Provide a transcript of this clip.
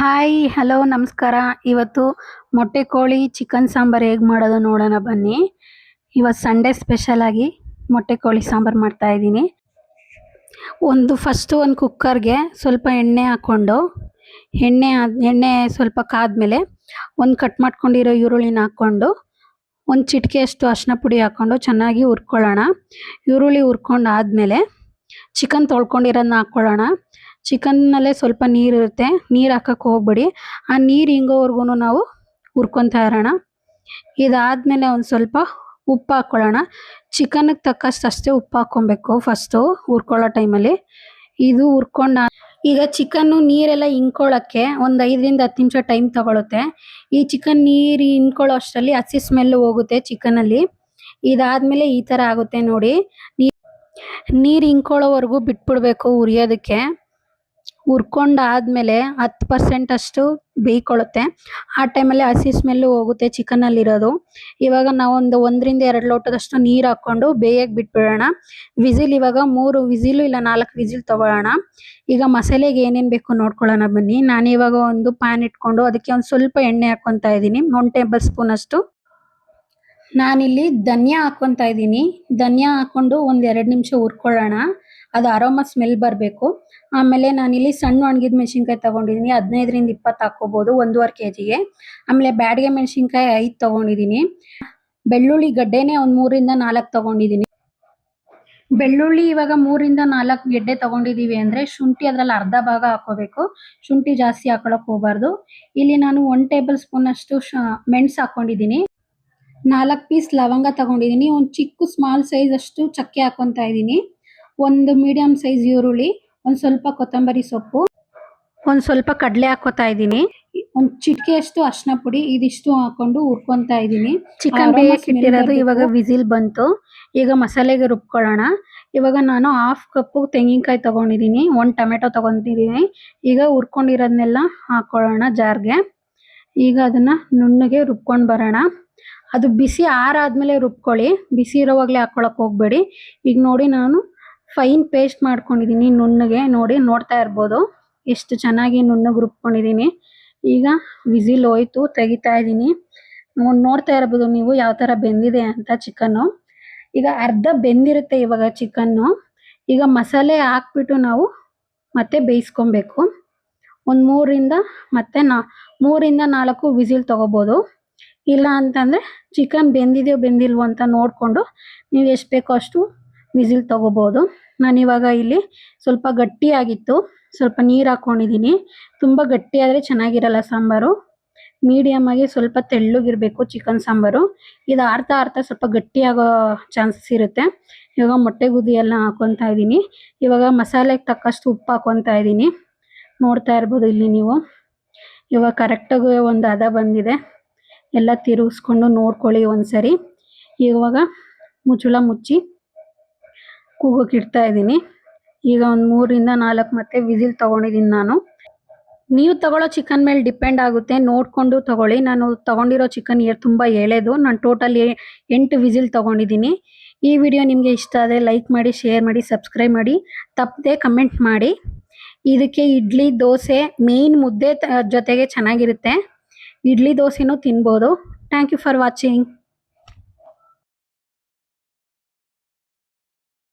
Hi hello ನಮಸ್ಕಾರ. ಇವತ್ತು ಮೊಟ್ಟೆ ಕೋಳಿ ಚಿಕನ್ ಸಾಂಬಾರು ಹೇಗೆ ಮಾಡೋದು ನೋಡೋಣ ಬನ್ನಿ. ಇವತ್ತು ಸಂಡೇ ಸ್ಪೆಷಲ್ ಆಗಿ ಮೊಟ್ಟೆ ಕೋಳಿ ಸಾಂಬಾರು ಮಾಡ್ತಾ ಇದ್ದೀನಿ. ಫಸ್ಟು ಒಂದು ಕುಕ್ಕರ್ಗೆ ಸ್ವಲ್ಪ ಎಣ್ಣೆ ಹಾಕ್ಕೊಂಡು ಎಣ್ಣೆ ಸ್ವಲ್ಪ ಕಾದ್ಮೇಲೆ ಒಂದು ಕಟ್ ಮಾಡ್ಕೊಂಡಿರೋ ಈರುಳ್ಳಿನ ಹಾಕ್ಕೊಂಡು ಒಂದು ಚಿಟಿಕೆಯಷ್ಟು ಅರಿಶಿನ ಪುಡಿ ಹಾಕ್ಕೊಂಡು ಚೆನ್ನಾಗಿ ಹುರ್ಕೊಳ್ಳೋಣ. ಈರುಳ್ಳಿ ಹುರ್ಕೊಂಡು ಆದಮೇಲೆ ಚಿಕನ್ ತೊಳ್ಕೊಂಡಿರೋದನ್ನ ಹಾಕ್ಕೊಳ್ಳೋಣ. ಚಿಕನ್ನಲ್ಲೇ ಸ್ವಲ್ಪ ನೀರಿರುತ್ತೆ, ನೀರು ಹಾಕಕ್ಕೆ ಹೋಗ್ಬೇಡಿ. ಆ ನೀರು ಹಿಂಗೋವರೆಗೂ ನಾವು ಹುರ್ಕೊತಾ ಇರೋಣ. ಇದಾದಮೇಲೆ ಒಂದು ಸ್ವಲ್ಪ ಉಪ್ಪು ಹಾಕ್ಕೊಳ್ಳೋಣ. ಚಿಕನ್ಗೆ ತಕ್ಕಷ್ಟು ಅಷ್ಟೇ ಉಪ್ಪು ಹಾಕ್ಕೊಬೇಕು ಫಸ್ಟು ಹುರ್ಕೊಳ್ಳೋ ಟೈಮಲ್ಲಿ. ಇದು ಈಗ ಚಿಕನ್ನು ನೀರೆಲ್ಲ ಹಿಂಡ್ಕೊಳ್ಳೋಕ್ಕೆ ಒಂದು 5ರಿಂದ 10 ನಿಮಿಷ ಟೈಮ್ ತಗೊಳುತ್ತೆ. ಈ ಚಿಕನ್ ನೀರು ಹಿಂಡ್ಕೊಳ್ಳೋ ಅಷ್ಟರಲ್ಲಿ ಹಸಿ ಸ್ಮೆಲ್ ಹೋಗುತ್ತೆ ಚಿಕನಲ್ಲಿ. ಇದಾದಮೇಲೆ ಈ ಥರ ಆಗುತ್ತೆ ನೋಡಿ. ನೀರು ಹಿಂಡ್ಕೊಳ್ಳೋವರೆಗೂ ಬಿಟ್ಬಿಡ್ಬೇಕು ಹುರಿಯೋದಕ್ಕೆ. ಹುರ್ಕೊಂಡಾದ್ಮೇಲೆ 10% ಅಷ್ಟು ಬೇಯ್ಕೊಳ್ಳುತ್ತೆ. ಆ ಟೈಮಲ್ಲಿ ಹಸಿ ಸ್ಮೆಲ್ಲು ಹೋಗುತ್ತೆ ಚಿಕನ್ನಲ್ಲಿರೋದು. ಇವಾಗ ನಾವೊಂದು 1ರಿಂದ 2 ಲೋಟದಷ್ಟು ನೀರು ಹಾಕ್ಕೊಂಡು ಬೇಯಕ್ಕೆ ಬಿಟ್ಬಿಡೋಣ. ಇವಾಗ 3 ವಿಸಿಲು ಇಲ್ಲ 4 ವಿಸಿಲ್ ತೊಗೊಳ್ಳೋಣ. ಈಗ ಮಸಾಲೆಗೆ ಏನೇನು ಬೇಕು ನೋಡ್ಕೊಳ್ಳೋಣ ಬನ್ನಿ. ನಾನಿವಾಗ ಒಂದು ಪ್ಯಾನ್ ಇಟ್ಕೊಂಡು ಅದಕ್ಕೆ ಒಂದು ಸ್ವಲ್ಪ ಎಣ್ಣೆ ಹಾಕ್ಕೊತಾ ಇದ್ದೀನಿ, 1 ಟೇಬಲ್ ಸ್ಪೂನ್ ಅಷ್ಟು. ನಾನಿಲ್ಲಿ ಧನಿಯಾ ಹಾಕ್ಕೊತಾ ಇದ್ದೀನಿ. ಧನಿಯಾ ಹಾಕ್ಕೊಂಡು ಒಂದು 2 ನಿಮಿಷ ಹುರ್ಕೊಳ್ಳೋಣ, ಅದು ಅರೋಮಾ ಸ್ಮೆಲ್ ಬರಬೇಕು. ಆಮೇಲೆ ನಾನಿಲ್ಲಿ ಸಣ್ಣ ಒಣಗಿದ ಮೆಣಸಿನ್ಕಾಯಿ ತೊಗೊಂಡಿದ್ದೀನಿ, 15ರಿಂದ 20 ಹಾಕ್ಕೋಬೋದು 1.5 kgಗೆ. ಆಮೇಲೆ ಬ್ಯಾಡಗೆ ಮೆಣಸಿನ್ಕಾಯಿ 5 ತೊಗೊಂಡಿದ್ದೀನಿ. ಬೆಳ್ಳುಳ್ಳಿ ಗಡ್ಡೆನೇ ಒಂದು 3ರಿಂದ 4 ತೊಗೊಂಡಿದ್ದೀನಿ. ಬೆಳ್ಳುಳ್ಳಿ ಇವಾಗ 3ರಿಂದ 4 ಗೆಡ್ಡೆ ತೊಗೊಂಡಿದ್ದೀವಿ ಅಂದರೆ ಶುಂಠಿ ಅದರಲ್ಲಿ ಅರ್ಧ ಭಾಗ ಹಾಕ್ಕೋಬೇಕು. ಶುಂಠಿ ಜಾಸ್ತಿ ಹಾಕೊಳ್ಳೋಕೆ ಹೋಗಬಾರ್ದು. ಇಲ್ಲಿ ನಾನು 1 ಟೇಬಲ್ ಸ್ಪೂನ್ ಅಷ್ಟು ಮೆಣಸು ಹಾಕ್ಕೊಂಡಿದ್ದೀನಿ. 4 ಪೀಸ್ ಲವಂಗ ತೊಗೊಂಡಿದ್ದೀನಿ. ಒಂದು ಚಿಕ್ಕ ಸ್ಮಾಲ್ ಸೈಜ್ ಅಷ್ಟು ಚಕ್ಕೆ ಹಾಕ್ಕೊತಾ ಇದ್ದೀನಿ. ಒಂದು ಮೀಡಿಯಮ್ ಸೈಜ್ ಈರುಳ್ಳಿ, ಒಂದು ಸ್ವಲ್ಪ ಕೊತ್ತಂಬರಿ ಸೊಪ್ಪು, ಒಂದು ಸ್ವಲ್ಪ ಕಡಲೆ ಹಾಕ್ಕೊತಾ ಇದ್ದೀನಿ. ಒಂದು ಚಿಟಿಕೆಯಷ್ಟು ಅರಿಶಿನ ಪುಡಿ, ಇದಿಷ್ಟು ಹಾಕೊಂಡು ಹುರ್ಕೊತಾ ಇದ್ದೀನಿ. ಚಿಕನ್ ಬೇಯಕ್ಕಿಟ್ಟಿರೋದು ಇವಾಗ ವಿಸಿಲ್ ಬಂತು. ಈಗ ಮಸಾಲೆಗೆ ರುಬ್ಕೊಳ್ಳೋಣ. ಇವಾಗ ನಾನು 1/2 ಕಪ್ಪು ತೆಂಗಿನಕಾಯಿ ತೊಗೊಂಡಿದ್ದೀನಿ, 1 ಟೊಮೆಟೊ ತೊಗೊಂಡಿದ್ದೀನಿ. ಈಗ ಹುರ್ಕೊಂಡಿರೋದನ್ನೆಲ್ಲ ಹಾಕ್ಕೊಳ್ಳೋಣ ಜಾರ್ಗೆ. ಈಗ ಅದನ್ನು ನುಣ್ಣಗೆ ರುಬ್ಕೊಂಡು ಬರೋಣ. ಅದು ಬಿಸಿ ಆರಾದ್ಮೇಲೆ ರುಬ್ಕೊಳ್ಳಿ, ಬಿಸಿ ಇರೋವಾಗಲೇ ಹಾಕ್ಕೊಳಕ್ಕೆ ಹೋಗಬೇಡಿ. ಈಗ ನೋಡಿ ನಾನು ಫೈನ್ ಪೇಸ್ಟ್ ಮಾಡ್ಕೊಂಡಿದ್ದೀನಿ ನುಣ್ಣಗೆ. ನೋಡ್ತಾ ಇರ್ಬೋದು ಎಷ್ಟು ಚೆನ್ನಾಗಿ ನುಣ್ಣಗೆ ರುಬ್ಕೊಂಡಿದ್ದೀನಿ. ಈಗ ವಿಸಿಲ್ ಹೋಯ್ತು, ತೆಗಿತಾ ಇದ್ದೀನಿ. ನೋಡ್ತಾ ಇರ್ಬೋದು ನೀವು ಯಾವ ಥರ ಬೆಂದಿದೆ ಅಂತ ಚಿಕನ್ನು. ಈಗ ಅರ್ಧ ಬೆಂದಿರುತ್ತೆ ಇವಾಗ ಚಿಕನ್ನು. ಈಗ ಮಸಾಲೆ ಹಾಕ್ಬಿಟ್ಟು ನಾವು ಮತ್ತೆ ಬೇಯಿಸ್ಕೊಬೇಕು. ಒಂದು 3ರಿಂದ 4 ವಿಸಿಲ್ ತೊಗೋಬೋದು. ಇಲ್ಲ ಅಂತಂದರೆ ಚಿಕನ್ ಬೆಂದಿಲ್ವೋ ಅಂತ ನೋಡಿಕೊಂಡು ನೀವು ಎಷ್ಟು ಬೇಕೋ ಅಷ್ಟು ವಿಸಿಲ್ ತೊಗೋಬೋದು. ನಾನಿವಾಗ ಇಲ್ಲಿ ಸ್ವಲ್ಪ ಗಟ್ಟಿಯಾಗಿತ್ತು, ಸ್ವಲ್ಪ ನೀರು ಹಾಕ್ಕೊಂಡಿದ್ದೀನಿ. ತುಂಬ ಗಟ್ಟಿಯಾದರೆ ಚೆನ್ನಾಗಿರಲ್ಲ ಸಾಂಬಾರು. ಮೀಡಿಯಮ್ ಆಗಿ ಸ್ವಲ್ಪ ತೆಳ್ಳಗಿರಬೇಕು ಚಿಕನ್ ಸಾಂಬಾರು. ಇದು ಆರ್ತಾ ಸ್ವಲ್ಪ ಗಟ್ಟಿಯಾಗೋ ಚಾನ್ಸಸ್ ಇರುತ್ತೆ. ಇವಾಗ ಮೊಟ್ಟೆ ಗುದ್ದಿ ಎಲ್ಲ ಹಾಕ್ಕೊತಾ ಇದ್ದೀನಿ. ಇವಾಗ ಮಸಾಲೆಗೆ ತಕ್ಕಷ್ಟು ಉಪ್ಪು ಹಾಕ್ಕೊತಾ ಇದ್ದೀನಿ. ನೋಡ್ತಾ ಇರ್ಬೋದು ಇಲ್ಲಿ ನೀವು. ಇವಾಗ ಕರೆಕ್ಟಾಗಿ ಒಂದು ಹದ ಬಂದಿದೆ. ಎಲ್ಲ ತಿರುಗಿಸ್ಕೊಂಡು ನೋಡ್ಕೊಳ್ಳಿ ಒಂದ್ಸರಿ. ಇವಾಗ ಮುಚ್ಚಳ ಮುಚ್ಚಿ ಕೂಗೋಕೆ ಇಡ್ತಾ ಇದ್ದೀನಿ. ಈಗ ಒಂದು 3ರಿಂದ 4 ಮತ್ತೆ ವಿಸಿಲ್ ತೊಗೊಂಡಿದ್ದೀನಿ ನಾನು. ನೀವು ತಗೊಳ್ಳೋ ಚಿಕನ್ ಮೇಲೆ ಡಿಪೆಂಡ್ ಆಗುತ್ತೆ, ನೋಡಿಕೊಂಡು ತೊಗೊಳ್ಳಿ. ನಾನು ತೊಗೊಂಡಿರೋ ಚಿಕನ್ ತುಂಬ ಎಳೆದು. ನಾನು ಟೋಟಲ್ 8 ವಿಸಿಲ್ ತೊಗೊಂಡಿದ್ದೀನಿ. ಈ ವಿಡಿಯೋ ನಿಮಗೆ ಇಷ್ಟ ಆದರೆ ಲೈಕ್ ಮಾಡಿ, ಶೇರ್ ಮಾಡಿ, ಸಬ್ಸ್ಕ್ರೈಬ್ ಮಾಡಿ, ತಪ್ಪದೆ ಕಮೆಂಟ್ ಮಾಡಿ. ಇದಕ್ಕೆ ಇಡ್ಲಿ, ದೋಸೆ, ಮೇಯ್ನ್ ಮುದ್ದೆ ಜೊತೆಗೆ ಚೆನ್ನಾಗಿರುತ್ತೆ. ಇಡ್ಲಿ ದೋಸೆನೂ ತಿನ್ಬೋದು. Thank you for watching.